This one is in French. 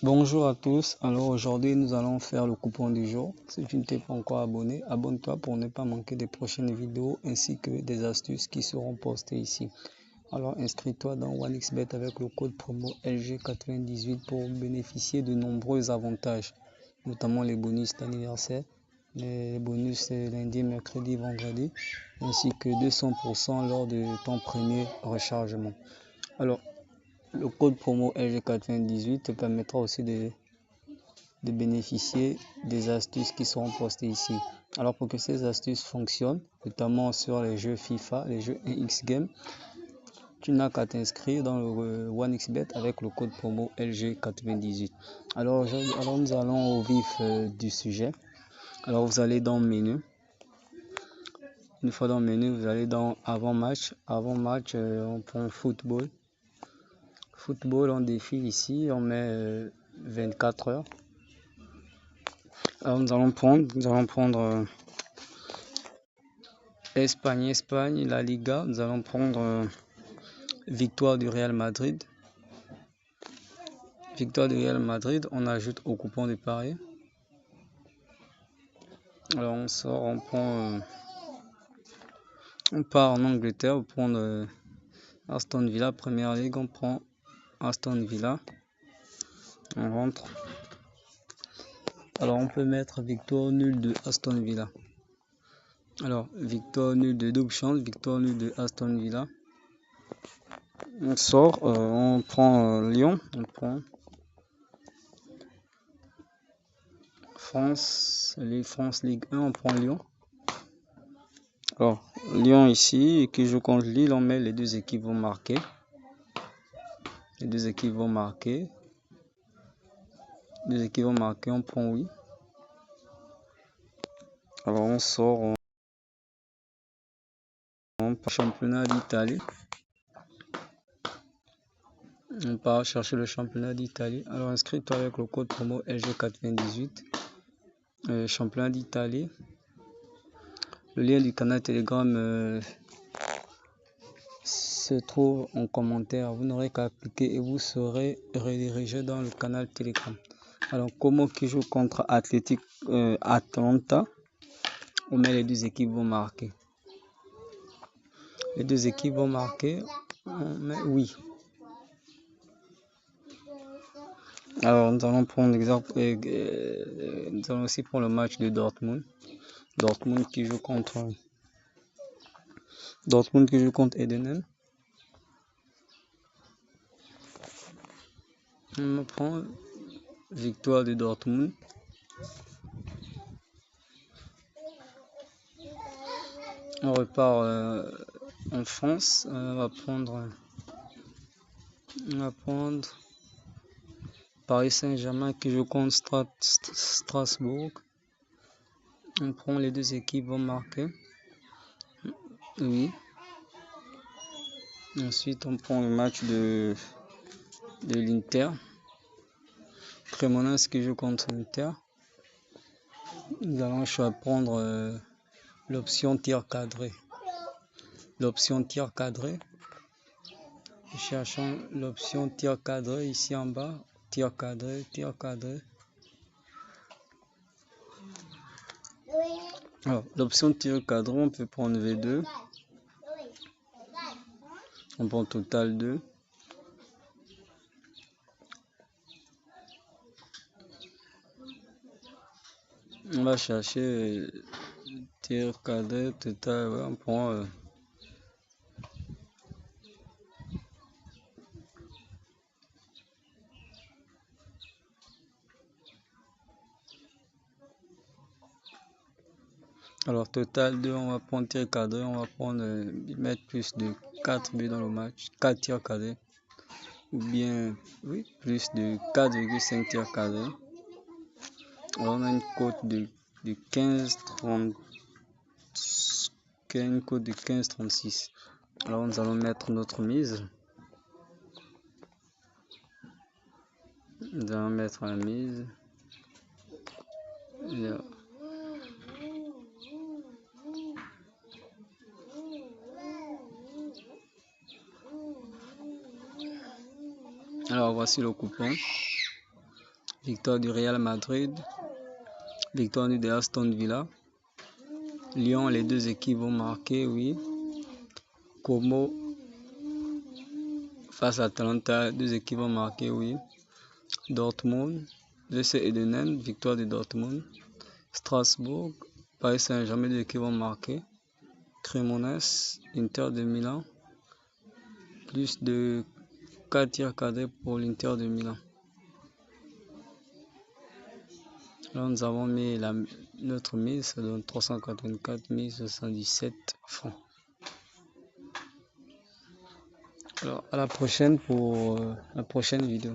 Bonjour à tous, alors aujourd'hui nous allons faire le coupon du jour. Si tu ne t'es pas encore abonné, abonne-toi pour ne pas manquer des prochaines vidéos ainsi que des astuces qui seront postées ici. Alors inscris-toi dans OneXBet avec le code promo LG98 pour bénéficier de nombreux avantages, notamment les bonus d'anniversaire, les bonus lundi, mercredi, vendredi, ainsi que 200% lors de ton premier rechargement. Alors, le code promo LG98 te permettra aussi de bénéficier des astuces qui seront postées ici. Alors pour que ces astuces fonctionnent, notamment sur les jeux FIFA, les jeux X Games, tu n'as qu'à t'inscrire dans le OneXBet avec le code promo LG98. Alors nous allons au vif du sujet. Alors vous allez dans menu. Une fois dans le menu, vous allez dans avant-match. Avant-match, on prend football. Football, on défile ici, on met 24 heures. Alors nous allons prendre Espagne, la Liga. Nous allons prendre victoire du Real Madrid. Victoire du Real Madrid, on ajoute au coupon de paris. Alors on sort, on part en Angleterre, on prend Aston Villa, Première Ligue, on prend Aston Villa. On rentre. Alors on peut mettre victoire nulle de Aston Villa. Alors victoire nulle de double chance, victoire nulle de Aston Villa. On sort, on prend Lyon, on prend France Ligue 1, on prend Lyon. Alors Lyon ici, qui joue contre Lille, on met les deux équipes vont marquer. Les deux équipes vont marquer. On prend oui. Alors on sort, on part championnat d'Italie. On part chercher le championnat d'Italie. Alors inscris-toi avec le code promo LG98. Championnat d'Italie. Le lien du canal Telegram se trouve en commentaire. Vous n'aurez qu'à cliquer et vous serez redirigé dans le canal Telegram. Alors Como qui joue contre Atlanta. On met les deux équipes vont marquer. Les deux équipes vont marquer. On met oui. Alors nous allons prendre l'exemple. Nous allons aussi prendre le match de Dortmund. Dortmund qui joue contre Edenel. On prend victoire de Dortmund. On repart en France. On va prendre Paris Saint-Germain qui joue contre Strasbourg. On prend les deux équipes vont marquer. Oui. Ensuite, on prend le match de l'Inter. Cremonese qui joue contre l'Inter. Nous allons prendre l'option tir cadré. L'option tir cadré. Cherchons l'option tir cadré ici en bas. Tir cadré. Alors, l'option tir cadré, on peut prendre V2. On prend total 2. On va chercher tir cadré total. Ouais, on prend alors total 2, on va prendre tir cadré, on va prendre mettre plus de 4 buts dans le match, 4 tirs cadrés, ou bien oui, plus de 4,5 tirs cadrés. Alors on a une cote de 15,36. Alors nous allons mettre notre mise. Nous allons mettre la mise. Alors voici le coupon. victoire du Real Madrid, victoire de Aston Villa. Lyon, les deux équipes vont marquer, oui. Como face à Atalanta, deux équipes vont marquer, oui. Dortmund, VC Eindhoven, victoire de Dortmund. Strasbourg, Paris Saint-Germain, deux équipes vont marquer. Cremonese, Inter de Milan, plus de 4 tirs cadrés pour l'Inter de Milan. Là, nous avons mis notre mise, ça donne 384 077 francs. Alors, à la prochaine pour la prochaine vidéo.